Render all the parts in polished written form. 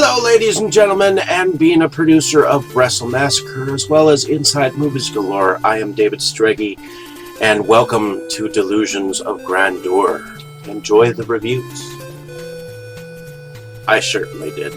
Hello, ladies and gentlemen, and being a producer of Wrestle Massacre as well as Inside Movies Galore, I am David Strege, and welcome to Delusions of Grandeur. Enjoy the reviews. I certainly did.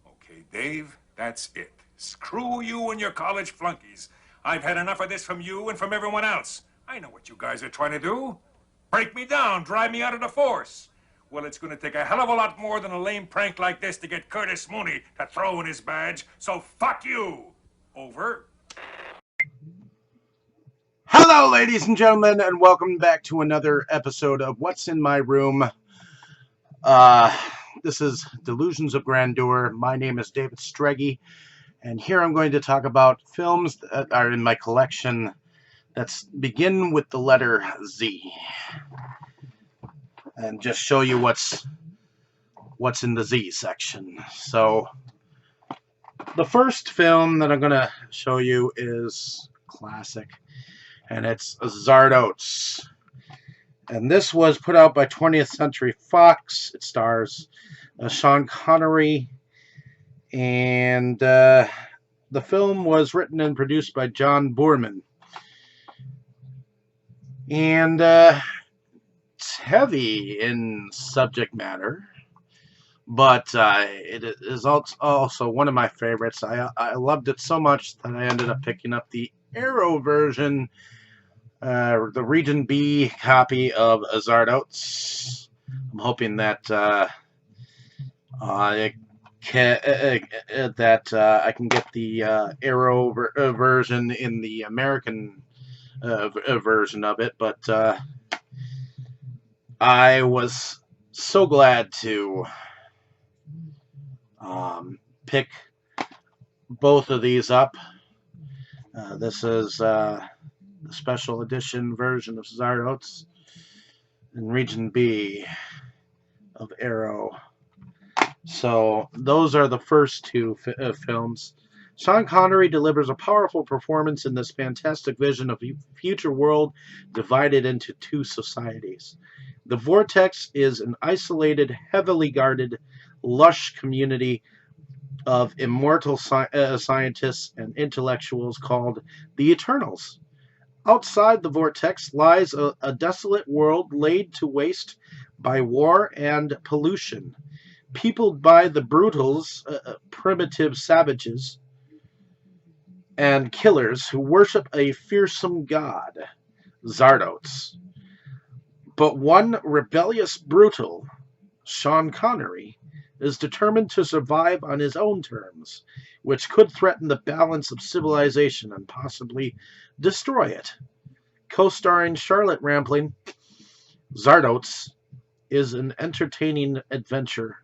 Okay, Dave, that's it. Screw you and your college flunkies. I've had enough of this from you and from everyone else. I know what you guys are trying to do. Break me down, drive me out of the force. Well, it's going to take a hell of a lot more than a lame prank like this to get Curtis Mooney to throw in his badge, so fuck you. Over. Hello, ladies and gentlemen, and welcome back to another episode of What's in My Room. This is Delusions of Grandeur. My name is David Strege, and here I'm going to talk about films that are in my collection that begin with the letter Z, and just show you what's in the Z section. So, the first film that I'm going to show you is classic, and it's Zardoz. And this was put out by 20th Century Fox. It stars Sean Connery, and the film was written and produced by John Boorman. And it's heavy in subject matter, but it is also one of my favorites. I loved it so much that I ended up picking up the Arrow version, the Region B copy of Zardoz. I'm hoping that I can get the Arrow version in the American version of it, but I was so glad to pick both of these up. This is the special edition version of Zardoz and Region B of Arrow. So those are the first two films. Sean Connery delivers a powerful performance in this fantastic vision of a future world divided into two societies. The Vortex is an isolated, heavily guarded, lush community of immortal scientists and intellectuals called the Eternals. Outside the Vortex lies a desolate world laid to waste by war and pollution, peopled by the brutals, primitive savages, and killers who worship a fearsome god, Zardoz. But one rebellious brutal, Sean Connery, is determined to survive on his own terms, which could threaten the balance of civilization and possibly destroy it. Co-starring Charlotte Rampling, Zardoz is an entertaining adventure,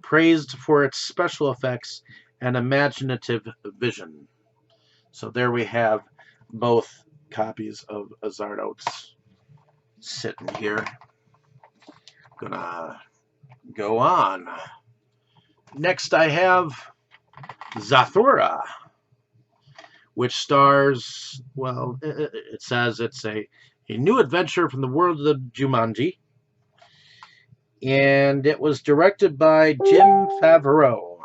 praised for its special effects and imaginative vision. So there we have both copies of Zardoz sitting here. Gonna go on. Next I have Zathura, which stars, well, it says it's a new adventure from the world of Jumanji. And it was directed by Jim Favreau.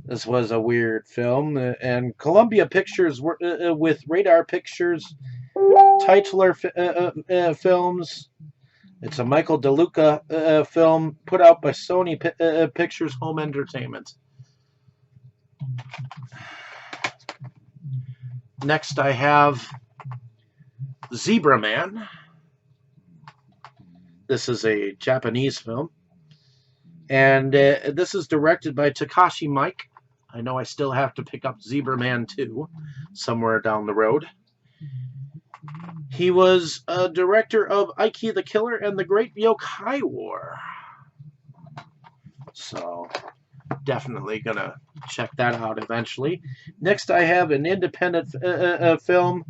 This was a weird film, and Columbia Pictures with Radar Pictures, Titler Films. It's a Michael DeLuca film put out by Sony Pictures Home Entertainment. Next I have Zebra Man. This is a Japanese film. And this is directed by Takashi Miike. I know I still have to pick up Zebra Man 2 somewhere down the road. He was a director of Ikki the Killer and The Great Yokai War. So, definitely going to check that out eventually. Next, I have an independent film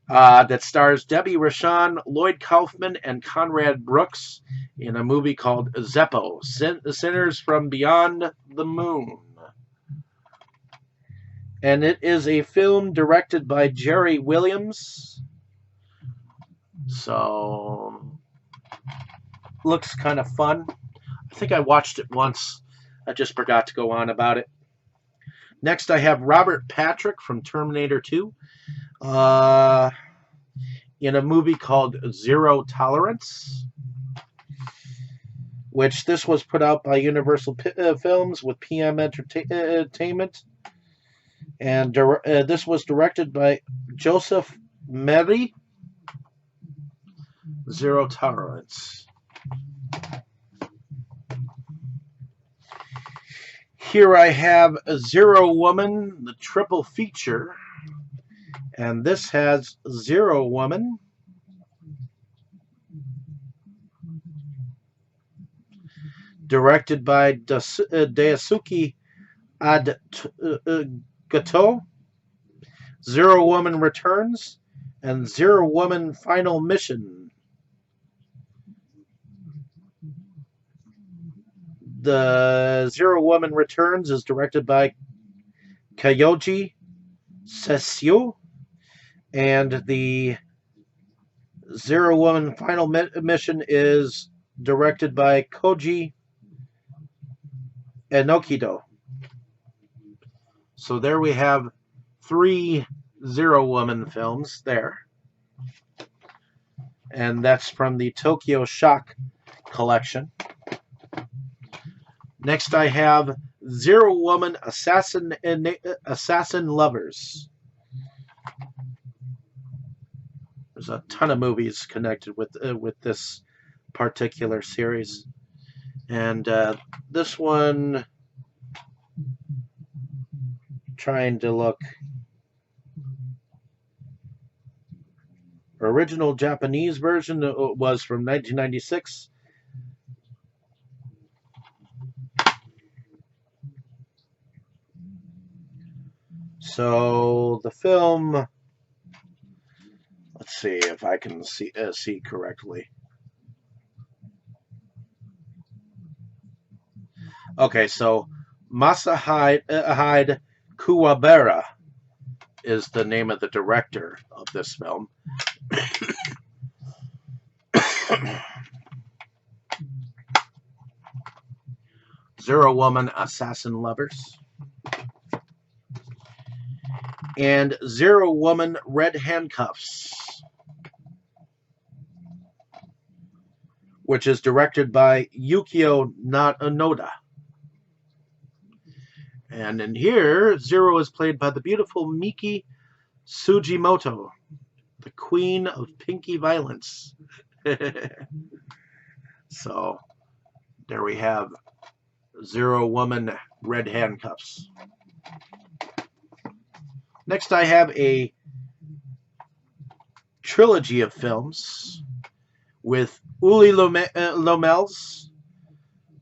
that stars Debbie Rochon, Lloyd Kaufman, and Conrad Brooks in a movie called Zeppo, Sinners from Beyond the Moon. And it is a film directed by Jerry Williams. So, looks kind of fun. I think I watched it once. I just forgot to go on about it. Next, I have Robert Patrick from Terminator 2 in a movie called Zero Tolerance, which this was put out by Universal Films with PM Entertainment. And this was directed by Joseph Meri. Zero Tolerance. Here I have Zero Woman, the triple feature. And this has Zero Woman, directed by Daisuke Gato, Zero Woman Returns, and Zero Woman Final Mission. The Zero Woman Returns is directed by Kyoji Sessio, and the Zero Woman Final Mission is directed by Koji Enokido. So there we have 3 Zero Woman films there. And that's from the Tokyo Shock collection. Next I have Zero Woman Assassin Lovers. There's a ton of movies connected with this particular series. And this one, trying to look, original Japanese version was from 1996. So the film, let's see if I can see correctly. Okay, so Masahide Kuwabara is the name of the director of this film. Zero Woman Assassin Lovers. And Zero Woman Red Handcuffs, which is directed by Yukio Noda. And in here, Zero is played by the beautiful Miki Sugimoto, the queen of pinky violence. So, there we have Zero Woman Red Handcuffs. Next, I have a trilogy of films with Uli Lomel's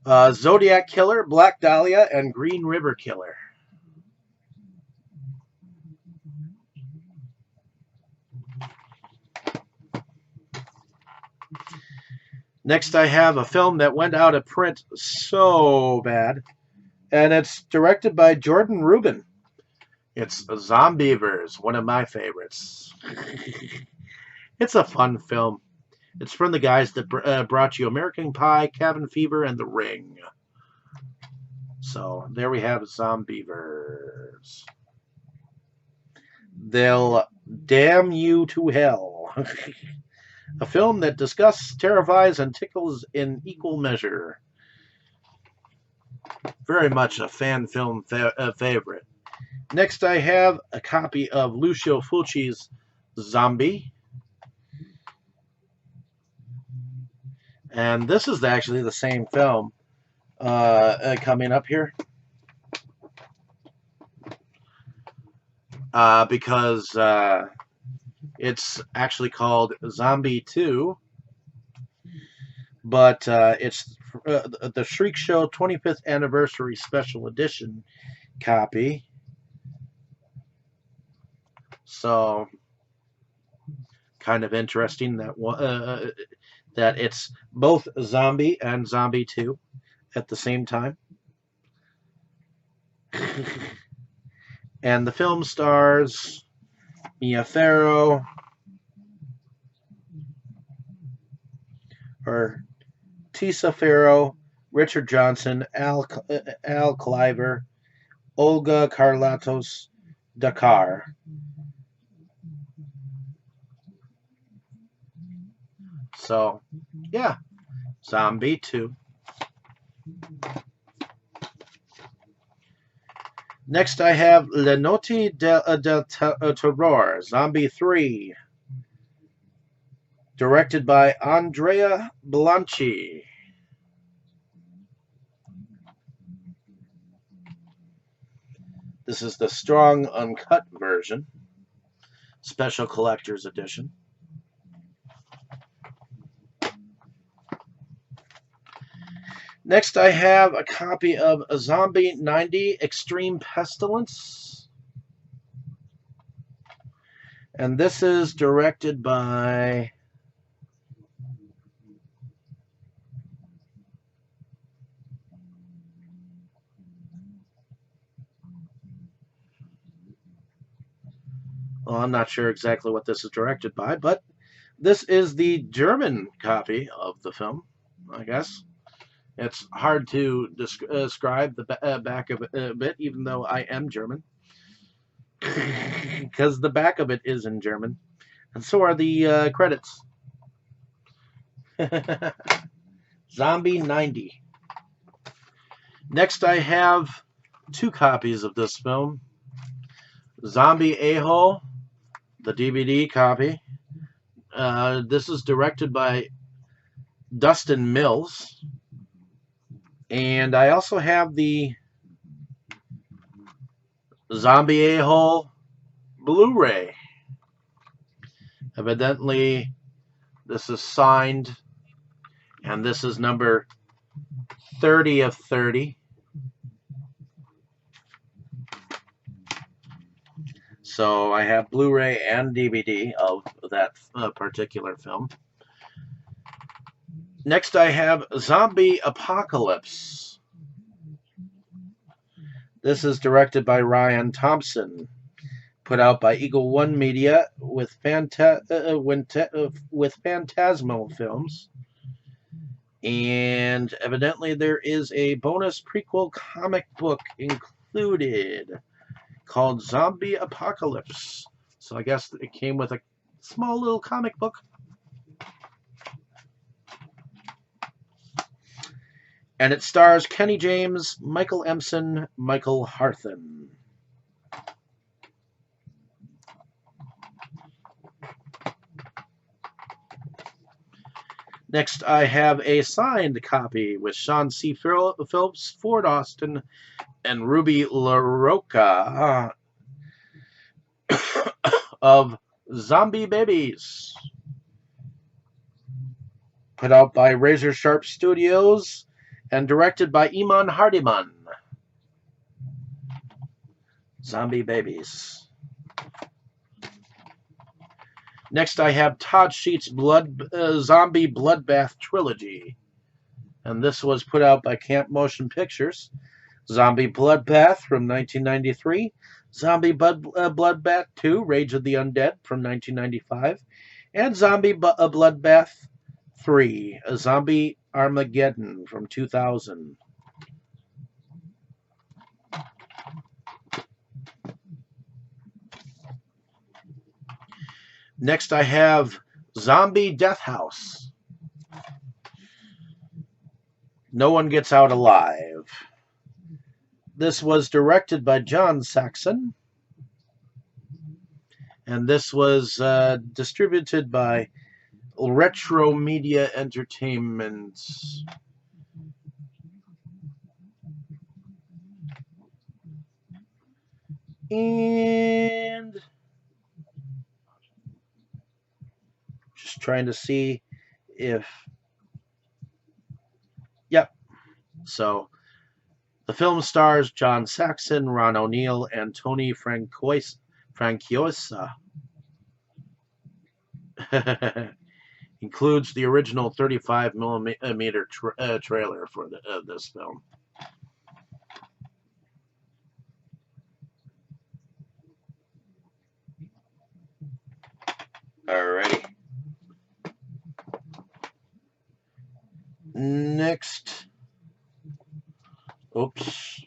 Zodiac Killer, Black Dahlia, and Green River Killer. Next, I have a film that went out of print so bad, and it's directed by Jordan Rubin. It's Zombievers, one of my favorites. It's a fun film. It's from the guys that brought you American Pie, Cabin Fever, and The Ring. So, there we have Zombievers. They'll Damn You to Hell. A film that disgusts, terrifies, and tickles in equal measure. Very much a fan film favorite. Next, I have a copy of Lucio Fulci's Zombie. And this is actually the same film coming up here. Because it's actually called Zombie 2. But it's the Shriek Show 25th Anniversary Special Edition copy. So, kind of interesting that that it's both Zombie and Zombie 2 at the same time. And the film stars Mia Farrow, or Tisa Farrow, Richard Johnson, Al Cliver, Olga Carlatos Dakar. So, yeah, Zombie 2. Next, I have Le Notti del Terror, Zombie 3, directed by Andrea Bianchi. This is the strong uncut version, special collector's edition. Next, I have a copy of Zombie 90 Extreme Pestilence. And this is directed by I'm not sure exactly what this is directed by, but this is the German copy of the film, I guess. It's hard to describe the back of it a bit, even though I am German. Because the back of it is in German. And so are the credits. Zombie 90. Next, I have 2 copies of this film. Zombie A-Hole, the DVD copy. This is directed by Dustin Mills. And I also have the Zombie A-Hole Blu-ray. Evidently, this is signed, and this is number 30 of 30. So I have Blu-ray and DVD of that particular film. Next, I have Zombie Apocalypse. This is directed by Ryan Thompson, put out by Eagle One Media with Phantasmo Films. And evidently there is a bonus prequel comic book included called Zombie Apocalypse. So I guess it came with a small little comic book. And it stars Kenny James, Michael Empson, Michael Harthen. Next, I have a signed copy with Sean C. Phillips, Ford Austin, and Ruby LaRocca of Zombie Babies. Put out by Razor Sharp Studios and directed by Iman Hardiman. Zombie Babies. Next, I have Todd Sheets' Zombie Bloodbath Trilogy. And this was put out by Camp Motion Pictures. Zombie Bloodbath from 1993. Zombie Bloodbath 2, Rage of the Undead from 1995. And Zombie Bloodbath 3, a Zombie Armageddon from 2000. Next, I have Zombie Death House. No One Gets Out Alive. This was directed by John Saxon. And this was distributed by Retro Media Entertainment. And just trying to see if, yep. So the film stars John Saxon, Ron O'Neal, and Tony Franciosa. Includes the original 35 millimeter trailer for this film. Alrighty. Next. Oops.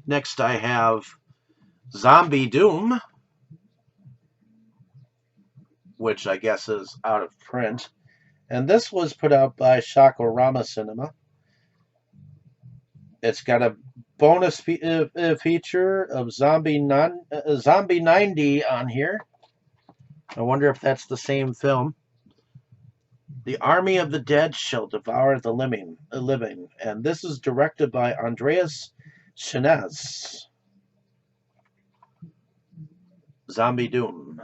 Next I have Zombie Doom, which I guess is out of print. And this was put out by Shakorama Cinema. It's got a bonus feature of Zombie 90 on here. I wonder if that's the same film. The Army of the Dead Shall Devour the Living. And this is directed by Andreas Chenez. Zombie Doom.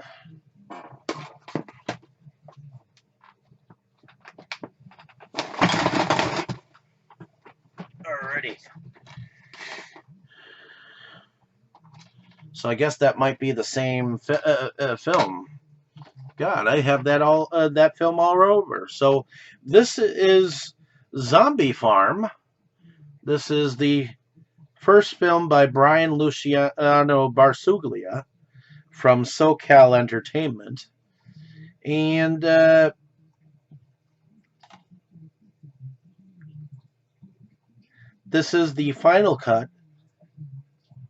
Alrighty. So I guess that might be the same film. God, I have that film all over. So this is Zombie Farm. This is the first film by Brian Luciano Barsuglia from SoCal Entertainment. And this is the final cut,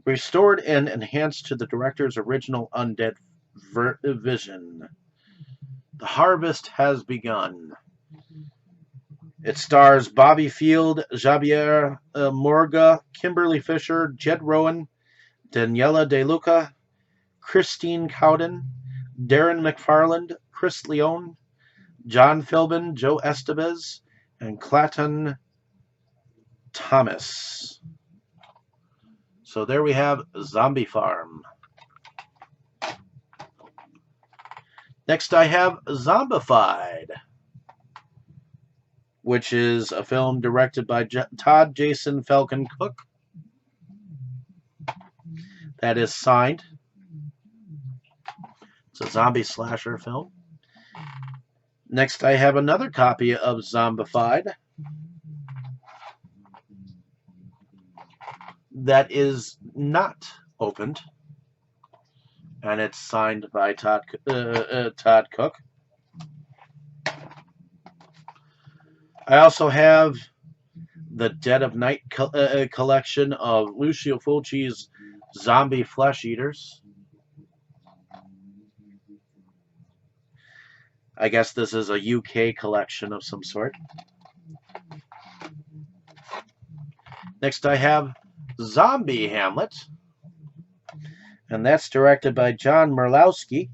restored and enhanced to the director's original undead vision. The harvest has begun. It stars Bobby Field, Javier Morga, Kimberly Fisher, Jed Rowan, Daniela De Luca, Christine Cowden, Darren McFarland, Chris Leone, John Philbin, Joe Estevez, and Clayton Thomas. So there we have Zombie Farm. Next I have Zombified, which is a film directed by Todd Jason Falcon Cook. That is signed. It's a zombie slasher film. Next I have another copy of Zombified. That is not opened. And it's signed by Todd Cook. I also have the Dead of Night collection of Lucio Fulci's Zombie Flesh Eaters. I guess this is a UK collection of some sort. Next I have Zombie Hamlet. And that's directed by John Merlowski.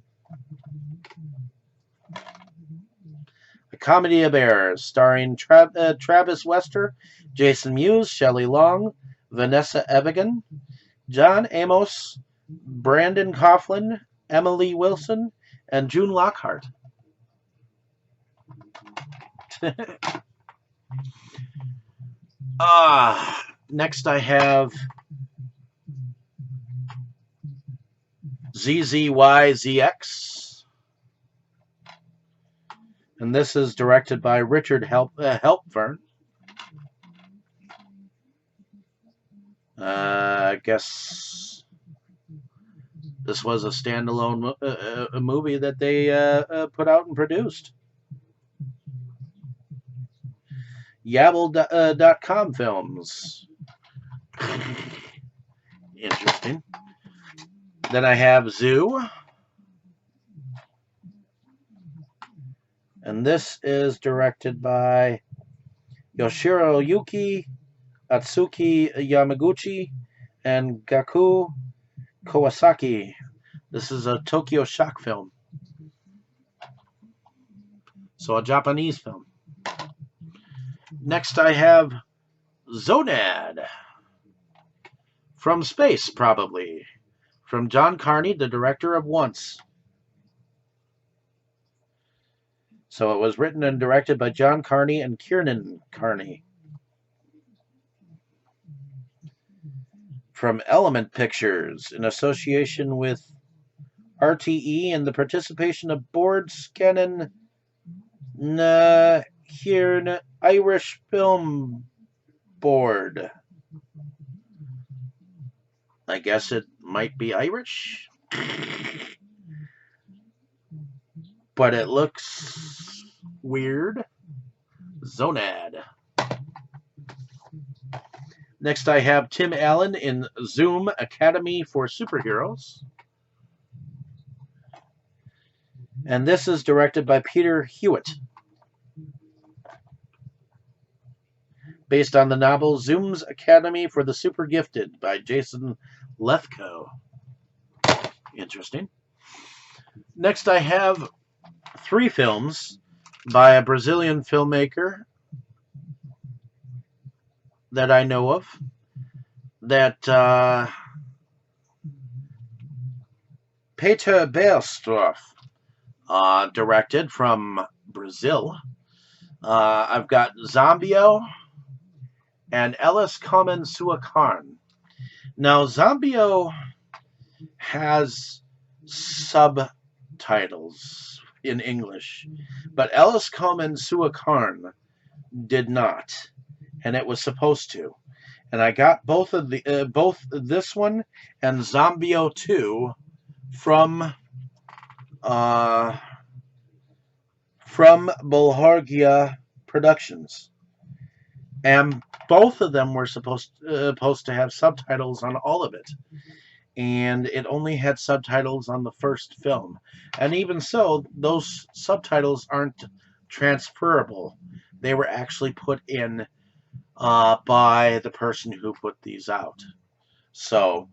A Comedy of Errors, starring Travis Wester, Jason Mewes, Shelley Long, Vanessa Evigan, John Amos, Brandon Coughlin, Emily Wilson, and June Lockhart. Next I have ZZYZX, and this is directed by Richard Helpfern. I guess this was a standalone movie that they put out and produced. Yabble.com Films. Interesting. Then I have Zoo. And this is directed by Yoshiro Atsuki Yamaguchi, and Gaku Kawasaki. This is a Tokyo Shock film. So a Japanese film. Next I have Zonad. From space, probably. From John Carney, the director of Once. So it was written and directed by John Carney and Kiernan Carney. From Element Pictures, in association with RTE and the participation of Board Scannon Kieran Irish Film Board. I guess it might be Irish. But it looks weird. Zonad. Next I have Tim Allen in Zoom Academy for Superheroes. And this is directed by Peter Hewitt. Based on the novel Zoom's Academy for the Super Gifted by Jason Lethko. Interesting. Next I have 3 films by a Brazilian filmmaker that I know of that Peter Beersdorf directed from Brazil. I've got Zombio and Elas Comem Sua Carne. Now, Zombio has subtitles in English, but Elas Comem Sua Carne did not, and it was supposed to. And I got both of the both this one and Zombio 2 from Bulhargia Productions, and both of them were supposed to have subtitles on all of it, and it only had subtitles on the first film, and even so, those subtitles aren't transferable. They were actually put in by the person who put these out. So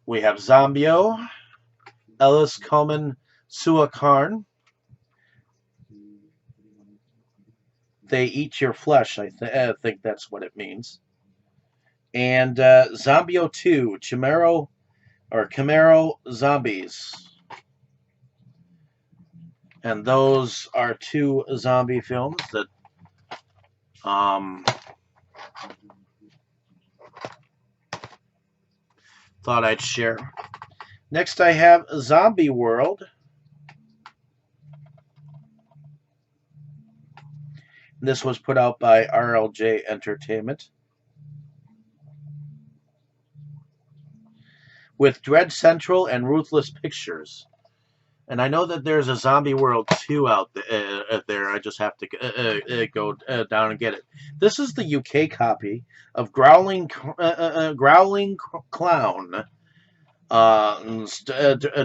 we have Zombio, Elas Comem Sua Carne. They eat your flesh, I think that's what it means. And Zombio 2, Chimero Zombies. And those are 2 zombie films that thought I'd share. Next I have Zombie World. This was put out by RLJ Entertainment, with Dread Central and Ruthless Pictures. And I know that there's a Zombie World 2 out there. I just have to go down and get it. This is the UK copy of Growling Clown.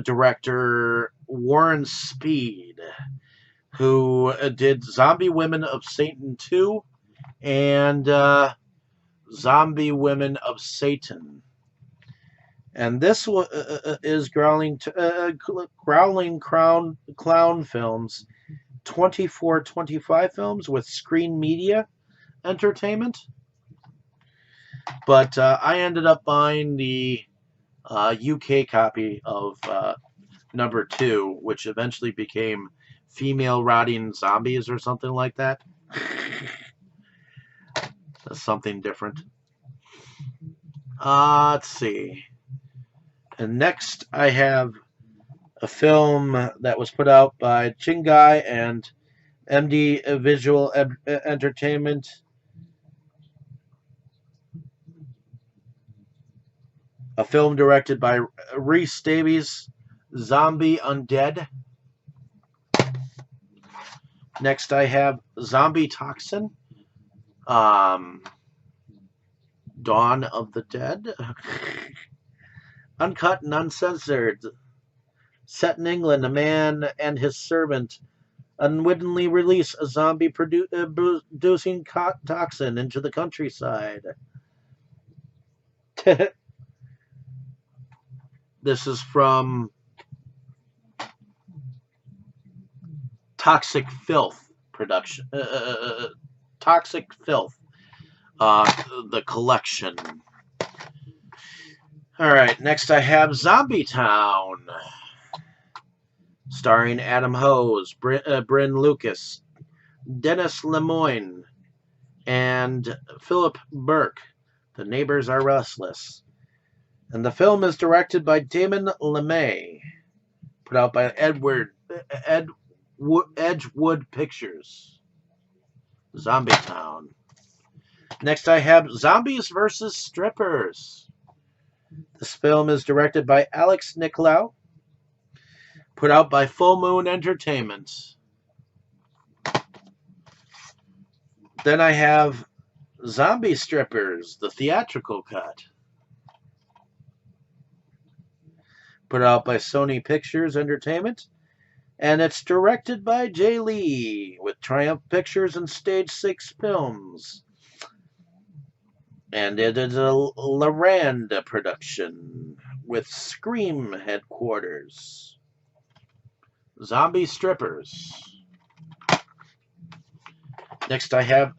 Director Warren Speed, who did Zombie Women of Satan 2 and Zombie Women of Satan. And this is Growling Clown Films, 24-25 films with Screen Media Entertainment. But I ended up buying the UK copy of number 2, which eventually became Female Rotting Zombies or something like that. That's something different. Let's see. And next I have a film that was put out by Chingai and MD Visual Entertainment. A film directed by Rhys Davies, Zombie Undead. Next I have Zombie Toxin, Dawn of the Dead. Uncut and uncensored. Set in England, a man and his servant unwittingly release a zombie producing toxin into the countryside. This is from Toxic Filth production. Toxic Filth, the collection. All right, next I have Zombie Town, starring Adam Hose, Bryn Lucas, Dennis Lemoyne, and Philip Burke. The neighbors are restless. And the film is directed by Damon LeMay, put out by Edgewood Pictures. Zombie Town. Next I have Zombies vs. Strippers. This film is directed by Alex Nicolaou, put out by Full Moon Entertainment. Then I have Zombie Strippers, the theatrical cut, put out by Sony Pictures Entertainment, and it's directed by Jay Lee with Triumph Pictures and Stage 6 Films. And it is a Loranda production with Scream headquarters. Zombie Strippers. Next I have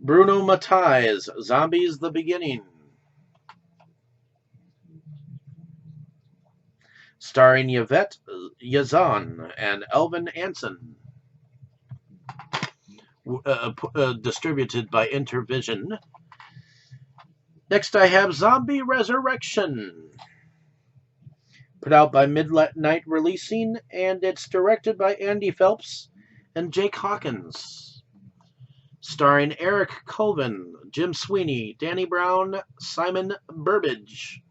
Bruno Mattei's Zombies the Beginning, starring Yvette Yazan and Elvin Anson. Distributed by Intervision. Next I have Zombie Resurrection, put out by Midnight Releasing, and it's directed by Andy Phelps and Jake Hawkins, starring Eric Colvin, Jim Sweeney, Danny Brown, Simon Burbage.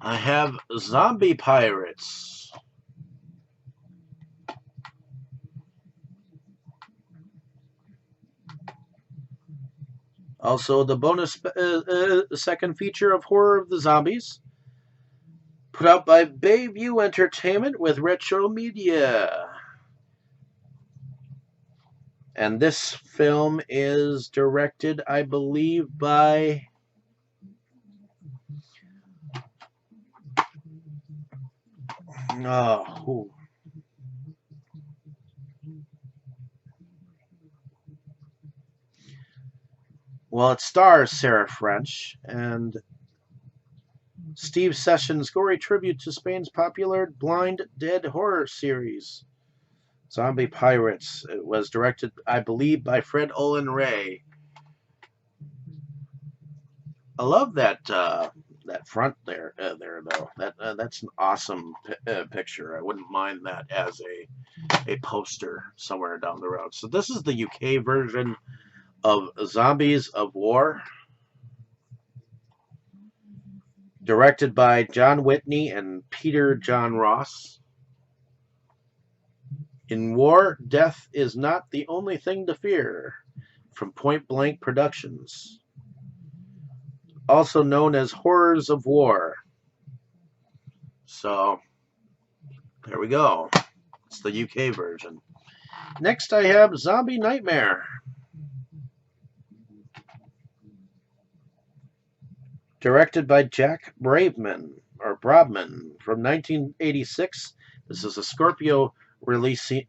I have Zombie Pirates. Also, the bonus second feature of Horror of the Zombies, put out by Bayview Entertainment with Retro Media. And this film is directed, I believe, by well, it stars Sarah French and Steve Sessions' gory tribute to Spain's popular Blind Dead horror series, Zombie Pirates. It was directed, I believe, by Fred Olen Ray. I love that that front there though. That's an awesome picture. I wouldn't mind that as a poster somewhere down the road. So this is the UK version of Zombies of War, directed by John Whitney and Peter John Ross. In war, death is not the only thing to fear, from Point Blank Productions, also known as Horrors of War. So there we go. It's the UK version. Next I have Zombie Nightmare, directed by Jack Brabman from 1986. This is a Scorpio releasing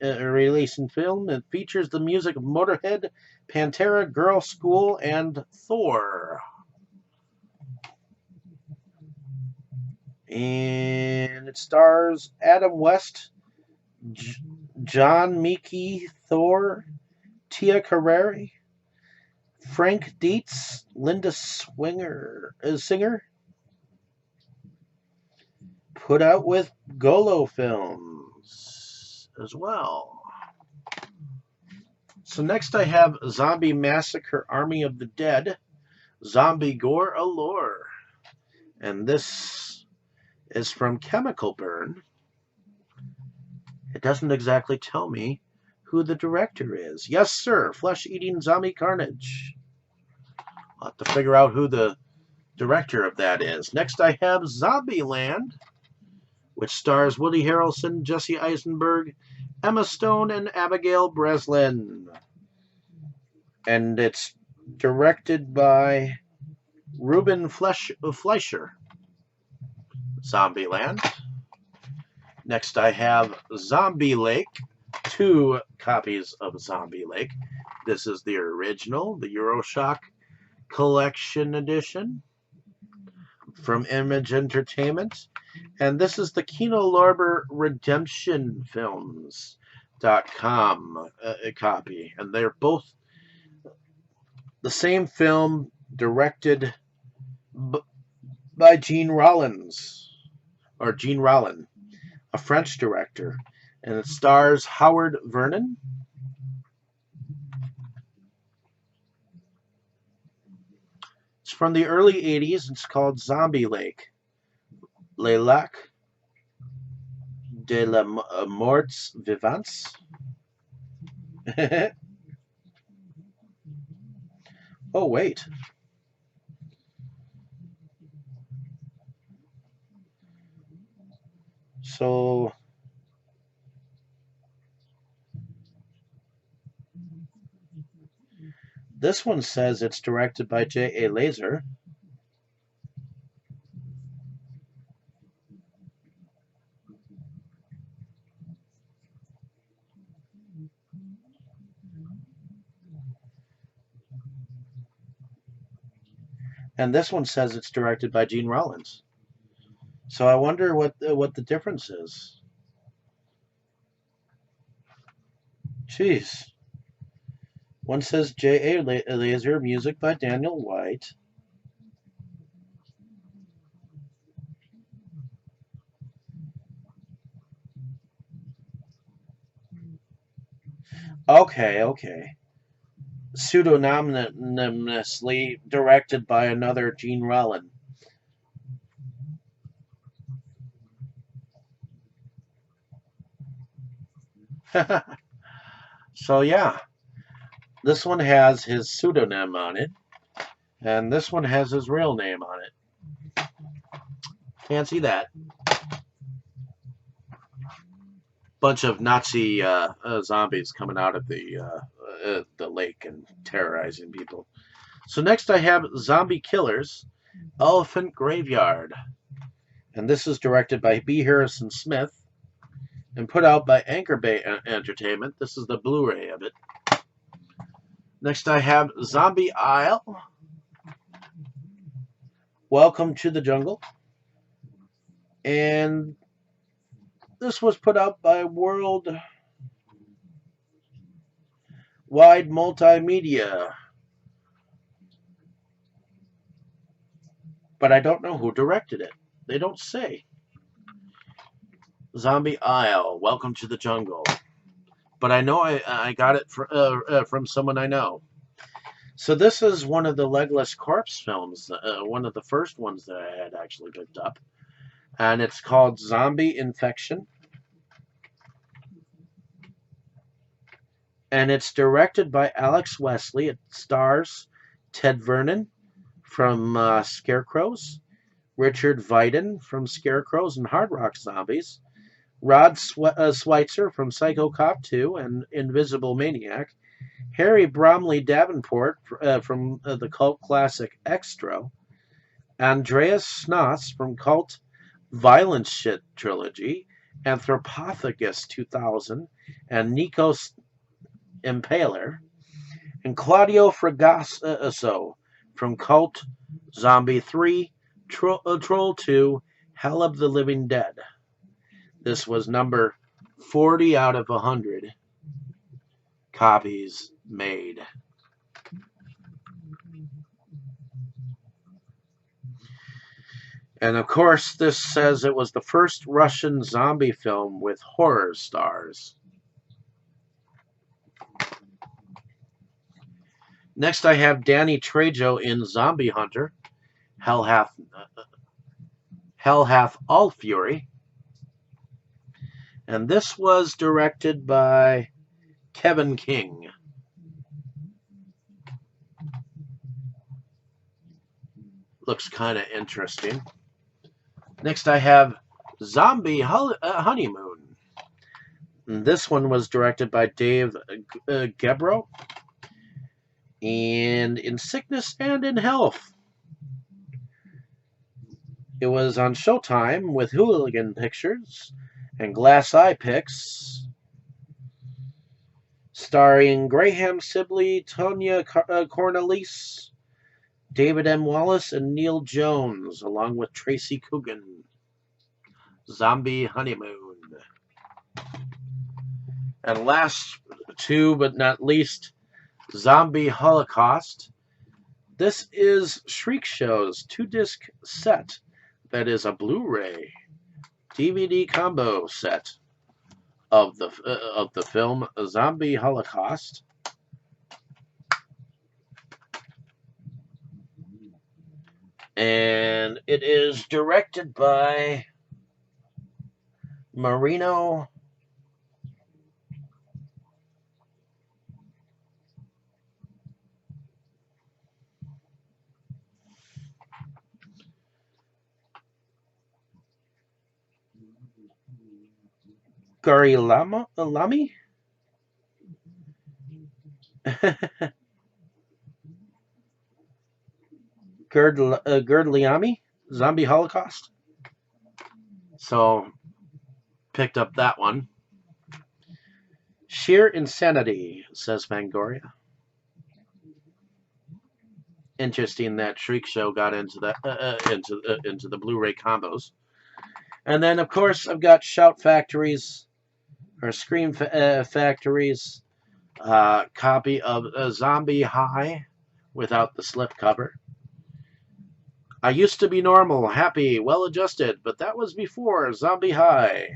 film. It features the music of Motorhead, Pantera, Girl School, and Thor. And it stars Adam West, John Meeke, Thor, Tia Carrere, Frank Dietz, Linda Singer, put out with Golo Films as well. So next I have Zombie Massacre Army of the Dead, Zombie Gore Allure. And this is from Chemical Burn. It doesn't exactly tell me who the director is. Yes, sir, Flesh-Eating Zombie Carnage. I'll have to figure out who the director of that is. Next I have Zombieland, which stars Woody Harrelson, Jesse Eisenberg, Emma Stone, and Abigail Breslin. And it's directed by Ruben Fleischer. Zombieland. Next I have Zombie Lake. 2 copies of Zombie Lake. This is the original, the Euroshock Collection Edition from Image Entertainment. And this is the Kino Lorber Redemption Films.com copy. And they're both the same film, directed by Jean Rollins, or Jean Rollin, a French director. And it stars Howard Vernon. It's from the early 80s. It's called Zombie Lake. Les Lacs de la Morts Vivants. Oh, wait. So this one says it's directed by J.A. Laser. And this one says it's directed by Gene Rollins. So I wonder what the difference is. Jeez. One says J.A. Laser, music by Daniel White. Okay. Pseudonymously directed by another Gene Rollin. So yeah, this one has his pseudonym on it, and this one has his real name on it. Can't see that. Bunch of Nazi zombies coming out of the lake and terrorizing people. So next I have Zombie Killers, Elephant Graveyard. And this is directed by B. Harrison Smith and put out by Anchor Bay Entertainment. This is the Blu-ray of it. Next I have Zombie Isle, Welcome to the Jungle. And this was put out by Worldwide Multimedia. But I don't know who directed it. They don't say. Zombie Isle, Welcome to the Jungle. But I know I got it from someone I know. So this is one of the Legless Corpse films, one of the first ones that I had actually picked up. And it's called Zombie Infection. And it's directed by Alex Wesley. It stars Ted Vernon from Scarecrows, Richard Vidin from Scarecrows and Hard Rock Zombies, Rod Schweitzer from Psycho Cop 2 and Invisible Maniac, Harry Bromley Davenport from the cult classic Extra, Andreas Schnoss from Cult Violence Shit Trilogy, Anthropophagus 2000, and Nikos Impaler, and Claudio Fragasso from Cult Zombie 3, Troll 2, Hell of the Living Dead. This was number 40 out of 100 copies made. And of course, this says it was the first Russian zombie film with horror stars. Next, I have Danny Trejo in Zombie Hunter, Hell Hath All Fury. And this was directed by Kevin King. Looks kind of interesting. Next I have Zombie Honeymoon. And this one was directed by Dave Gebro. And In Sickness and in Health. It was on Showtime with Hooligan Pictures and Glass Eye Picks, starring Graham Sibley, Tonya Cornelius, David M. Wallace, and Neil Jones, along with Tracy Coogan. Zombie Honeymoon. And last two but not least, Zombie Holocaust. This is Shriek Show's 2-disc set. That is a Blu-ray DVD combo set of the film Zombie Holocaust. And it is directed by Marino Garilami? Girdliami? Zombie Holocaust? So, picked up that one. Sheer insanity, says Fangoria. Interesting that Shriek Show got into that into the Blu-ray combos. And then, of course, I've got Shout Factory's or Scream Factory's copy of Zombie High without the slipcover. I used to be normal, happy, well-adjusted, but that was before Zombie High.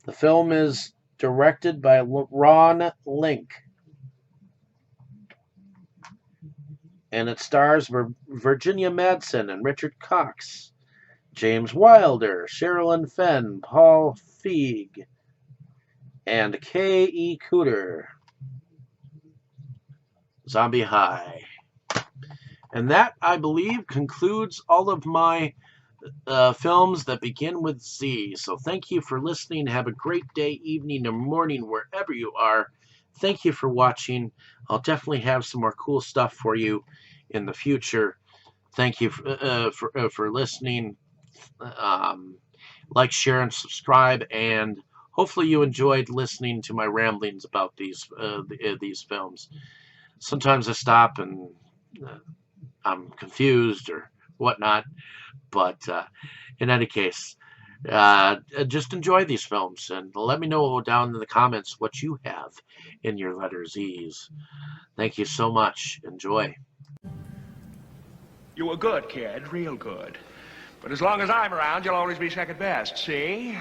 The film is directed by Ron Link. And it stars Virginia Madsen and Richard Cox, James Wilder, Sherilyn Fenn, Paul Feig, and K.E. Cooter. Zombie High. And that, I believe, concludes all of my films that begin with Z. So thank you for listening. Have a great day, evening, or morning, wherever you are. Thank you for watching. I'll definitely have some more cool stuff for you in the future. Thank you for listening. Like, share, and subscribe. And hopefully you enjoyed listening to my ramblings about these films. Sometimes I stop and I'm confused or whatnot. But in any case, just enjoy these films and let me know down in the comments what you have in your letter Z's. Thank you so much. Enjoy. You were good, kid. Real good. But as long as I'm around, you'll always be second best, see?